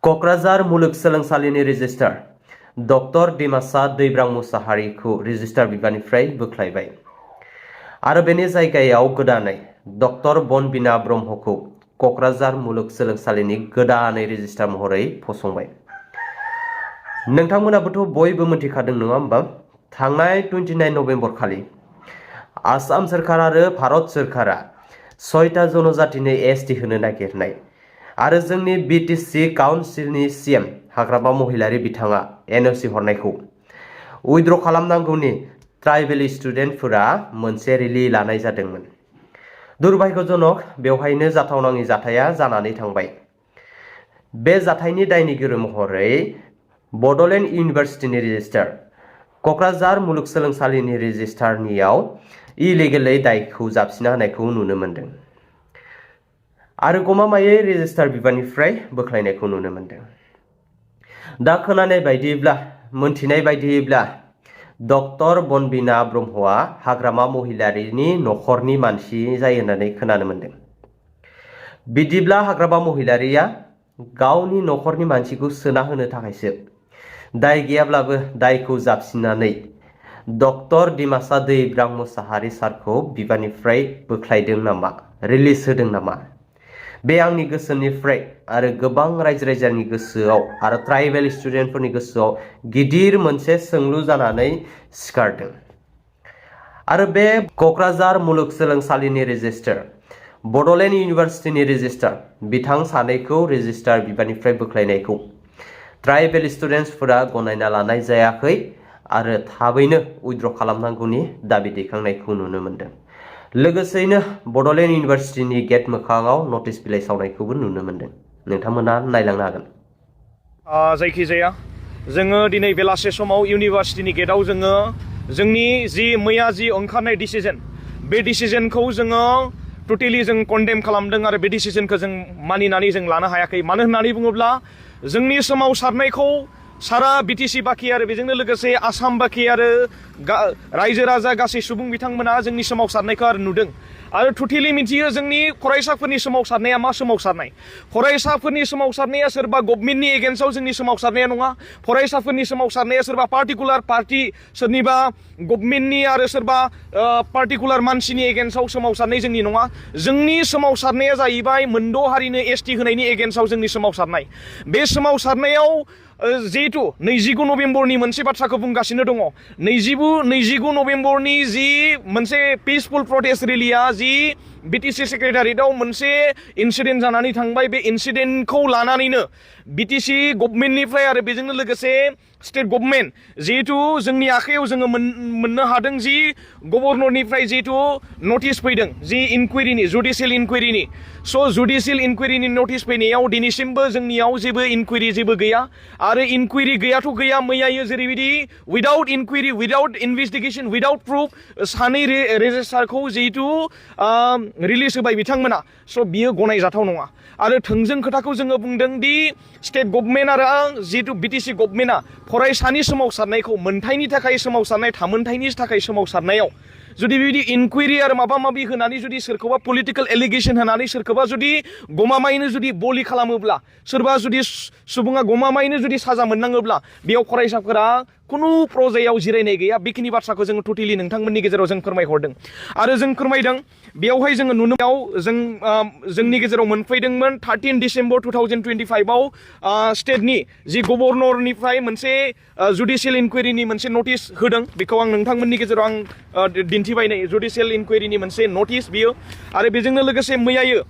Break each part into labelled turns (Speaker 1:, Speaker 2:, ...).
Speaker 1: क'क्राझार मुलुगसोलोंसालिनि registrar doctor Dimasa दैब्रां मुसाहारिखौ registrar बिबाननिफ्राय बोख्लायबाय आरो बेनि जायगायाव गोदानै डक्टर बनबिना ब्रह्मखौ क'क्राझार मुलुगसोलोंसालिनि गोदानै रेजिस्ट्रार महरै फसंबाय। नोंथांमोनाबोथ' बयबो मिथिखादों नङा होमबा? थांनाय 29 नभेम्बर खालि आसाम सोरखार आरो भारत सोरखारा 6टा जनजातिनो एसटि होनो नागिरनाय आरो जोंनि बिटिसि काउन्सिलनि सिएम हाग्रामा महिलारि बिथाङा एनअसि हरनायखौ उइथड्र खालामनांगौनि ट्राइबेल स्टुडेन्टफोरा मोनसे रेलि लानाय जादोंमोन। दुर्भाग्यजनक बेवहायनो जाथावनाङि जाथाया जानानै थांबाय। बे जाथायनि दायनिगिरि महरै बड'लेण्ड इउनिभार्सिटिनि रेजिस्ट्रार क'क्राझार मुलुगसोलोंसालिनि रेजिस्ट्रारनियाव इलिगेलै दायखौ जाबसिना होनायखौ नुनो मोन्दों आरो गमामायै रेजिस्ट्रार बिबाननिफ्राय बोख्लायनायखौ नुनो मोन्दों। दा खोनानाय बायदिब्ला मोनथिनाय बायदिब्ला डक्टर बनबिना ब्रह्मआ हाग्रामा महिलारिनि न'खरनि मानसि जायो होननानै खोनानो मोन्दों। बिदिब्ला हाग्रामा महिलारिया गावनि न'खरनि मानसिखौ सोना होनो थाखायसो दाय गैयाब्लाबो दायखौ जाबसिननानै डक्टर डिमासा दैब्रां मुसाहारि सारखौ बिबाननिफ्राय बोख्लायदों नामा, रिलिज होदों नामा? बे आंनि गोसोनिफ्राय आरो गोबां रायजो राजानि गोसोआव आरो ट्राइबेल स्टुडेन्टफोरनि गोसोआव गिदिर मोनसे सोंलु जानानै सिखारदों। आरो बे क'क्राझार मुलुगसोलोंसालिनि रेजिस्ट्रार बड'लेण्ड इउनिभार्सिटिनि रेजिस्ट्रार बिथां सानैखौ रेजिस्ट्रार बिबाननिफ्राय बोख्लायनायखौ ट्राइबेल स्टुडेन्टसफोरा गनायना लानाय जायाखै आरो थाबैनो उइथड्र खालामनांगौनि दाबि दैखांनायखौ नुनो मोन्दों। लोगोसेयैनो बड'लेण्ड इउनिभार्सिटिनि गेट मोखाङाव नटिस बिलाइ सावनायखौबो नुनो मोन्दों। नोंथांमोना नायलांनो हागोन।
Speaker 2: जायखिजाया जोङो दिनै बेलासे समाव इउनिभार्सिटिनि गेटआव जोङो जोंनि जि मैया जि ओंखारनाय डिसिजन बे डिसिजनखौ जोङो टटेलि जों कन्डेम खालामदों आरो बे डिसिजनखौ जों मानिनानै जों लानो हायाखै। मानो होननानै बुङोब्ला जोंनि सोमावसारनायखौ सारा बिटिसि बाखि आरो बेजोंनो लोगोसे आसाम बाखि आरो रायजो राजा गासै सुबुं बिथांमोना जोंनि सोमावसारनायखौ आरो नुदों आरो टटेलि मिथियो जोंनि फरायसाफोरनि सोमावसारनाया मा सोमावसारनाय। फरायसाफोरनि सोमावसारनाया सोरबा गभर्नमेन्टनि एगेन्स्टआव जोंनि सोमावसारनाया नङा। फरायसाफोरनि सोमावसारनाया सोरबा पार्टिकुलार पार्टि, सोरनिबा गभर्नमेन्टनि आरो सोरबा पार्टिकुलार मानसिनि एगेन्स्टआव सोमावसारनाय जोंनि नङा। जोंनि सोमावसारनाया जाहैबाय मोनद' हारिनो एसटि होनायनि एगेन्स्टआव जोंनि सोमावसारनाय। बे सोमावसारनायाव जिहेतु 29 नभेम्बरनि मोनसे बाथ्राखौ बुंगासिनो दङ। 29 नभेम्बरनि जि मोनसे पिसफुल प्रटेस्ट रेलिया जि बिटिसि सेक्रेटारियेटआव मोनसे इन्सिडेन्ट जानानै थांबाय। बे इन्सिडेन्टखौ लानानैनो बिटिसि गभर्नमेन्टनिफ्राय आरो बेजोंनो लोगोसे स्टेट गभर्नमेन्ट जिहेतु जोंनि आखायाव जोङो मोननो हादों जि गभर्नरनिफ्राय जिहेतु नटिस फैदों जि इनकुवेरिनि जुडिसियेल इनकुवेरिनि। स' जुडिसियेल इनकुवेरिनि नटिस फैनायाव दिनैसिमबो जोंनियाव जेबो इनकुवेरि जेबो गैया आरो इनकुवेरि गैयाथ' गैया। मैयायो जेरैबायदि without enquiry, without investigation, without proof सानै रेजिस्ट्रारखौ जिहेतु रिलिज होबाय बिथांमोना। स' बियो गनायजाथाव नङा आरो थोंजों खोथाखौ जोङो बुंदों दि स्टेट गभर्नमेन्ट आरो जिहेतु बिटिसि गभर्नमेन्टआ फरायसानि सोमावसारनायखौ मोनथायनि थाखाय सोमावसारनाय, थामोनथायनि थाखाय सोमावसारनायाव जुदि बेबायदि इनकुवेरि आरो माबा माबि होनानै जुदि सोरखौबा पलिटिकेल एलिगेसन होनानै सोरखौबा जुदि गमामायैनो जुदि बलि खालामोब्ला, सोरबा जुदि सुबुङा गमामायैनो जुदि साजा मोननाङोब्ला बेयाव फरायसाफोरा खुनु प्रजायाव जिरायनाय गैया। बेखिनि बाथ्राखौ जोङो टटेलि नोंथांमोननि गेजेराव जों फोरमायहरदों आरो जों फोरमायदों। बेयावहाय जोङो नुनायाव जोंनि गेजेराव मोनफैदोंमोन 13 डिसेम्बर 2025आव स्टेटनि जि गभर्नरनिफ्राय मोनसे जुडिसियेल इनकुवेरिनि मोनसे नटिस होदों। बेखौ आं नोंथांमोननि गेजेराव आं दिन्थिबाय नै जुडिसियेल इनकुवेरिनि मोनसे नटिस बियो। आरो बेजोंनो लोगोसे मैयायो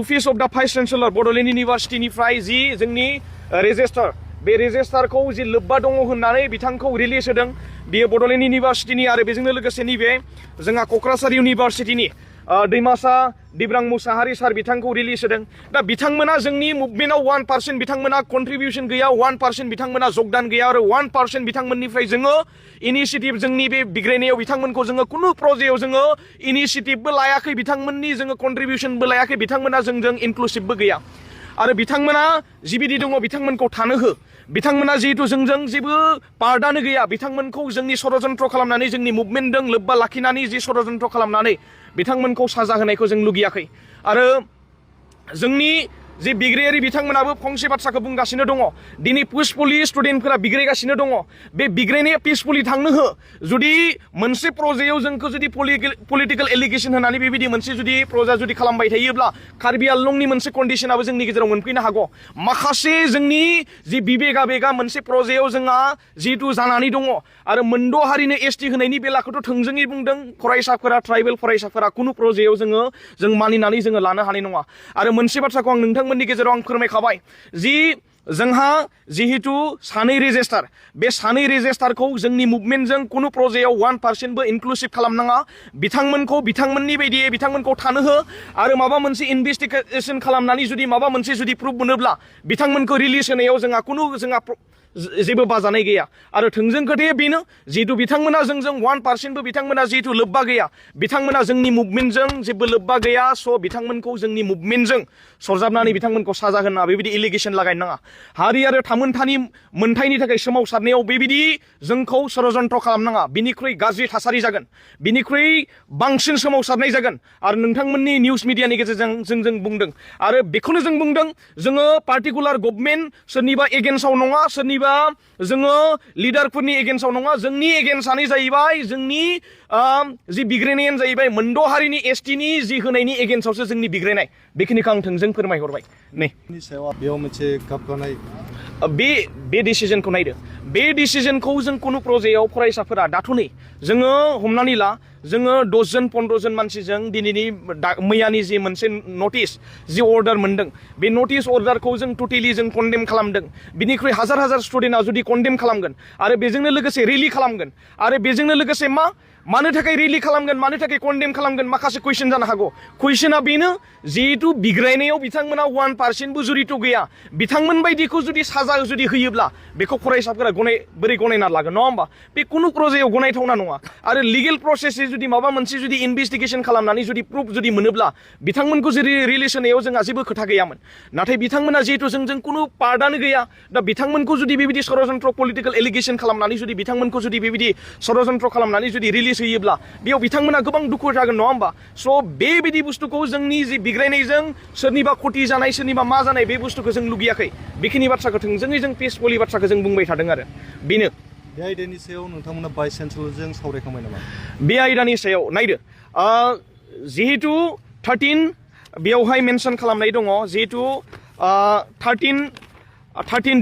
Speaker 2: अफिस अफ द भाइस चेन्सेलर बड'लेण्ड इउनिभार्सिटिनिफ्राय जि जोंनि रेजिस्ट्रार, बे रेजिस्ट्रारखौ जि लोब्बा दङ होननानै बिथांखौ रिलिज होदों। बियो बड'लेण्ड इउनिभार्सिटिनि आरो बेजोंनो लोगोसे नैबे जोंहा क'क्राझार इउनिभार्सिटिनि दैमासा दैब्रां मुसाहारि सार बिथांखौ रिलिज होदों। दा बिथांमोना जोंनि मुभमेन्टआव 1% बिथांमोना कन्ट्रिबिउसन गैया, 1% बिथांमोना जगदान गैया आरो 1% बिथांमोननिफ्राय जोङो इनिसियेटिभ जोंनि बे बिग्रायनायाव बिथांमोनखौ जोङो खुनु प्रजेक्टआव जोङो इनिसियेटिभबो लायाखै, बिथांमोननि जोङो कन्ट्रिबिउसनबो लायाखै, बिथांमोना जोंजों इनक्लुसिभबो गैया आरो बिथांमोना जिबिदि दङ बिथांमोनखौ थानो हो। बिथांमोना जिहेतु जोंजों जेबो पार्टआनो गैया, बिथांमोनखौ जोंनि षड़यन्त्र खालामनानै जोंनि मुभमेन्टजों लोब्बा लाखिनानै जि षड़यन्त्र खालामनानै बिथांमोनखौ साजा होनायखौ जों लुगैयाखै आरो जोंनि जे बिग्रायारि बिथांमोनाबो फंसे बाथ्राखौ बुंगासिनो दङ दिनै पिसफुलि स्टुडेन्टफोरा बिग्रायगासिनो दङ बे बिग्रायनाया पिसफुलि थांनो हो जुदि मोनसे प्रजेक्टआव जोंखौ जुदि पलिटिकेल एलिगेसन होनानै बेबायदि मोनसे जुदि प्रजा जुदि खालामबाय थायोब्ला कार्बि आंलंनि मोनसे कन्डिशनाबो जोंनि गेजेराव मोनफैनो हागौ माखासे जोंनि जि बिबेगा बेगा मोनसे प्रजेक्टआव जोंहा जिहेतु जानानै दङ आरो मोनद' हारिनो एसटि होनायनि बेलाखौथ' थोंजोङै बुंदों फरायसाफोरा ट्राइबेल फरायसाफोरा कुनु प्रजेक्टआव जों मानिनानै जोङो लानो हानाय नङा आरो मोनसे बाथ्राखौ आं नोंथांमोननि गेजेराव आं फोरमायखाबाय जि जोंहा जिहेतु सानै रेजिस्टार बे सानै रेजिस्टारखौ जोंनि मुभमेन्टजों कुनु प्रजेक्टआव 1% इनक्लुसिभ खालामनाङा बिथांमोनखौ बिथांमोननि बायदियै बिथांमोनखौ थानो हो आरो माबा मोनसे इनभेस्टिगेसन खालामनानै जुदि माबा मोनसे जुदि प्रुफ मोनोब्ला बिथांमोनखौ रिलिज होनायाव जोंहा जेबो बाजानाय गैया आरो थोंजों खोथाया बेनो जिहेतु बिथांमोना जोंजों 1% बिथांमोना जिहेतु लोब्बा गैया बिथांमोना जोंनि मुभमेन्टजों जेबो लोब्बा गैया स' बिथांमोनखौ जोंनि मुभमेन्टजों सरजाबनानै बिथांमोनखौ साजा होना बेबायदि एलिगेसन लागायनो नाङा हारि आरो थामोनथानि मोनथायनि थाखाय सोमावसारनायाव बेबायदि जोंखौ षड़यन्त्र खालामनाङा बिनिख्रुइ गाज्रि थासारि जागोन बिनिख्रुइ बांसिन सोमावसारनाय जागोन आरो नोंथांमोननि निउस मिडियानि गेजेरजों जों बुंदों आरो बेखौनो जों बुंदों जोङो पार्टिकुलार गभर्नमेन्ट सोरनिबा एगेन्स्टआव नङा सोरनिबा जोङो लिडारफोरनि एगेन्स्टआव नङा जोंनि एगेन्स्टआनो जाहैबाय जोंनि जि बिग्रायनायानो जाहैबाय मोनद' हारिनि एसटिनि जि होनायनि एगेन्स्टआवसो जोंनि बिग्रायनाय बेखिनिखौ आं थोंजों फोरमायहरबाय नै
Speaker 3: बेयाव मोनसे गाबगानाय
Speaker 2: बे डिसिजनखौ नायदो बे डिसिजनखौ जों कुनु प्रजेक्टआव फरायसाफोरा दाथ' नै जोङो हमनानै ला जोङो 10-15 जन मानसिजों दिनैनि मैयानि जि मोनसे नटिस जि अर्डार मोनदों बे नटिस अर्डारखौ जों टटेलि जों कन्डेम खालामदों बिनिख्रुइ हाजार स्टुडेन्टआ जुदि कन्डेम खालामगोन आरो बेजोंनो लोगोसे रेलि खालामगोन आरो बेजोंनो लोगोसे मानो थाखाय रेलि खालामगोन मानो थाखाय कन्डेम खालामगोन माखासे कुइसन जानो हागौ कुइसना बेनो जिहेतु बिग्रायनायाव बिथांमोना 1% जुरिथ' गैया बिथांमोन बायदिखौ जुदि साजा जुदि होयोब्ला बेखौ फरायसाफोरा बोरै गनायना लागोन नङा होमबा बे कुनु प्रजेक्टआव गनायथावना नङा आरो लिगेल प्रसेसै जुदि माबा मोनसे जुदि इनभेस्टिगेसन खालामनानै जुदि प्रुफ जुदि मोनोब्ला बिथांमोनखौ जुदि रिलिज होनायाव जोंहा जेबो खोथा गैयामोन नाथाय बिथांमोना जिहेतु जोंजों कुनु पार्टआनो गैया दा बिथांमोनखौ जुदि बेबायदि षड़यन्त्र पलिटिकेल एलिगेसन खालामनानै जुदि बिथांमोनखौ जुदि बेबायदि षड़यन्त्र खालामनानै जुदि रिलिज होयोब्ला बेयाव बिथांमोना गोबां दुखु जागोन नङा होमबा स' बेबायदि बुस्थुखौ जोंनि जि बिग्रायनायजों सोरनिबा खति जानाय सोरनिबा मा जानाय बे बुस्थुखौ जों लुगैयाखै बेखिनि बाथ्राखौ थोंजोङै जों पिसफुलि बाथ्राखौ जों बुंबाय थादों आरो बेनो
Speaker 3: बे आयदानि सायाव नोंथांमोना भाइस चेन्सेलरजों सावरायखांबाय नामा
Speaker 2: बे आयदानि सायाव नायदो जिहेतु 13 बेयावहाय मेनसन खालामनाय दङ जिहेतु 13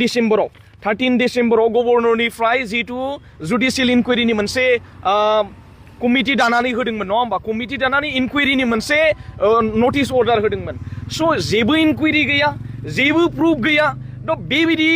Speaker 2: डिसेम्बराव गभर्नरनिफ्राय जिहेतु जुडिसियेल इनकुवेरिनि मोनसे कमिटि दानानै होदोंमोन नङा होमबा कमिटि दानानै इनकुवेरिनि मोनसे नटिस अर्डार होदोंमोन स' जेबो इनकुवेरि गैया जेबो प्रुफ गैया थ' बेबायदि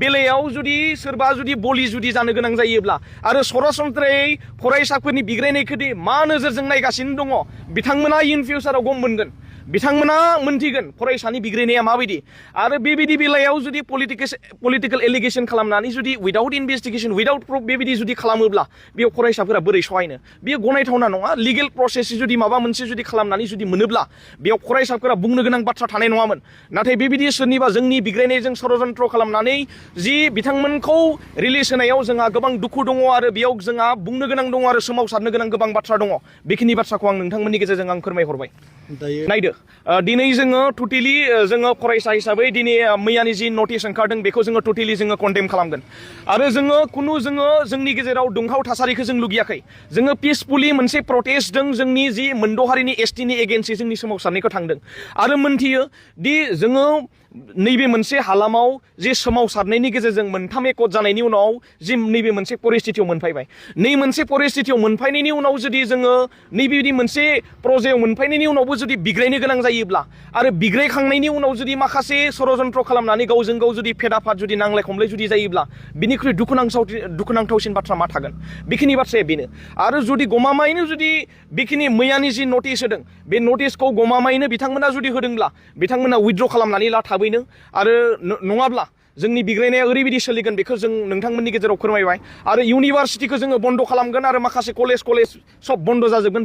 Speaker 2: बेलायाव जुदि सोरबा जुदि बलि जुदि जानो गोनां जायोब्ला आरो सरासनस्रायै फरायसाफोरनि बिग्रायनायखौ मा नोजोरजों नायगासिनो दङ बिथांमोना इन फिउचाराव गम मोनगोन बिथांमोना मोनथिगोन फरायसानि बिग्रायनाया माबायदि आरो बेबायदि बेलायाव जुदि पलिटिकेल एलिगेसन खालामनानै जुदि उइदाउट इनभेस्टिगेसन उइदाउट प्रुफ बेबायदि जुदि खालामोब्ला बेयाव फरायसाफोरा बोरै सहायनो बेयो गनायथावना नङा लिगेल प्रसेस जुदि माबा मोनसे जुदि खालामनानै जुदि मोनोब्ला बेयाव फरायसाफोरा बुंनो गोनां बाथ्रा थानाय नङामोन नाथाय बेबायदि सोरनिबा जोंनि बिग्रायनायजों षड़यन्त्र खालामनानै जि बिथांमोनखौ रिलिज होनायाव जोंहा गोबां दुखु दङ आरो बेयाव जोंहा बुंनो गोनां दङ आरो सोमावसारनो गोनां गोबां बाथ्रा दङ बेखिनि बाथ्राखौ आं नोंथांमोननि गेजेरजों आं फोरमायहरबाय नायदो दिनै जोङो टटेलि जोङो फरायसा हिसाबै दिनै मैयानि जि नटिस ओंखारदों बेखौ जोङो टटेलि जोङो कन्डेम खालामगोन आरो जोङो जोंनि गेजेराव दुंहाव थासारिखौ जों लुगैयाखै जोङो पिसफुलि मोनसे प्रटेस्टजों जोंनि जि मोनद' हारिनि एसटिनि एगेन्सै जोंनि सोमावसारनायखौ थांदों आरो मोनथियो दि जोङो नैबे मोनसे हालामाव जे सोमावसारनायनि गेजेरजों मोनथाम एकट जानायनि उनाव जि नैबे मोनसे परिस्थितियाव मोनफैबाय नै मोनसे परिस्थितियाव मोनफैनायनि उनाव जुदि जोङो नैबेबायदि मोनसे प्रजेक्टआव मोनफैनायनि उनावबो जुदि बिग्रायनो गोनां जायोब्ला आरो बिग्रायखांनायनि उनाव जुदि माखासे षड़यन्त्र खालामनानै गावजों गाव जुदि फेदाफाद जुदि नांलाय खमलाय जुदि जायोब्ला बिनिख्रुइ दुखुनांथावसिन बाथ्रा मा थागोन बेखिनि बाथ्राया बेनो आरो जुदि गमामायैनो जुदि बेखिनि मैयानि जि नटिस होदों बे नटिसखौ गमामायैनो बिथांमोना जुदि होदोंब्ला बिथांमोना उइथड्र खालामनानै ला थाबैनो आरो नङाब्ला जोंनि बिग्रायनाया ओरैबायदि सोलिगोन बेखौ जों नोंथांमोननि गेजेराव फोरमायबाय आरो इउनिभार्सिटिखौ जोङो बन्द खालामगोन आरो माखासे कलेज सब बन्द जाजोबगोन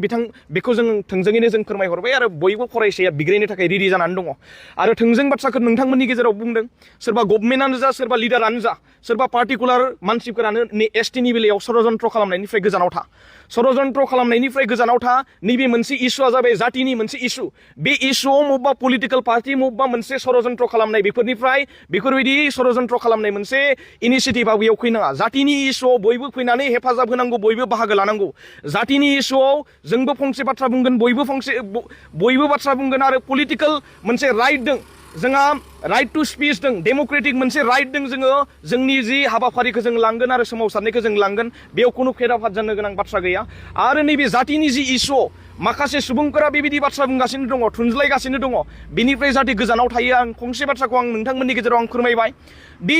Speaker 2: बेखौ जों थोंजोङैनो जों फोरमायहरबाय आरो बयबो फरायसाया बिग्रायनो थाखाय रेडि जानानै दङ आरो थोंजों बाथ्राखौ नोंथांमोननि गेजेराव बुंदों सोरबा गभर्नमेन्टआनो जा सोरबा लिडारानो जा सोरबा पार्टिकुलार मानसिफोरानो एसटिनि बेलायाव षड़यन्त्र खालामनायनिफ्राय गोजानाव था षड़यन्त्र खालामनायनिफ्राय गोजानाव था नैबे मोनसे इस्युआ जाबाय जातिनि मोनसे इस्यु बे इस्युआव मबेबा पलिटिकेल पार्टि मबेबा मोनसे षड़यन्त्र खालामनाय बेफोरबायदि षड़यन्त्र खालामनाय मोनसे इनिसियेटिभआ बेयाव फैनाङा जातिनि इस्युआव बयबो फैनानै हेफाजाब होनांगौ बयबो बाहागो लानांगौ जातिनि इस्युआव जोंबो फंसे बाथ्रा बुंगोन बयबो बाथ्रा बुंगोन आरो पलिटिकेल मोनसे राइट दं जोंहा राइट टु स्पिच दं डेमोक्रेटिक मोनसे राइट दं जोङो जोंनि जि हाबाफारिखौ जों लांगोन आरो सोमावसारनायखौ जों लांगोन बेयाव खुनु फेराफात जानो गोनां बाथ्रा गैया आरो नैबे जातिनि जि इस्यु माखासे सुबुंफोरा बेबायदि बाथ्रा बुंगासिनो दङ थुनज्लायगासिनो दङ बेनिफ्राय जाहाथे गोजानाव थायो आं फंसे बाथ्राखौ आं नोंथांमोननि गेजेराव आं फोरमायबाय दि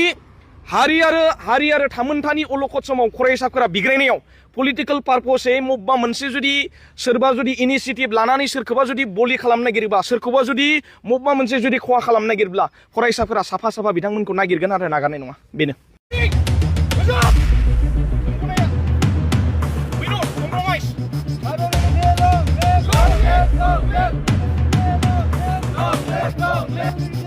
Speaker 2: हारि आरो थामोनथानि अलखद समाव फरायसाफोरा बिग्रायनायाव पलिटिकेल पारपसै मबेबा मोनसे सोरबा जुदि इनिसियेटिभ लानानै सोरखौबा जुदि बलि खालामनो नागिरोबा सोरखौबा जुदि मबेबा मोनसे जुदि खहा खालामनो नागिरब्ला फरायसाफोरा साफा बिथांमोनखौ नागिरगोन आरो नागारनाय नङा बेनो
Speaker 4: Let's go!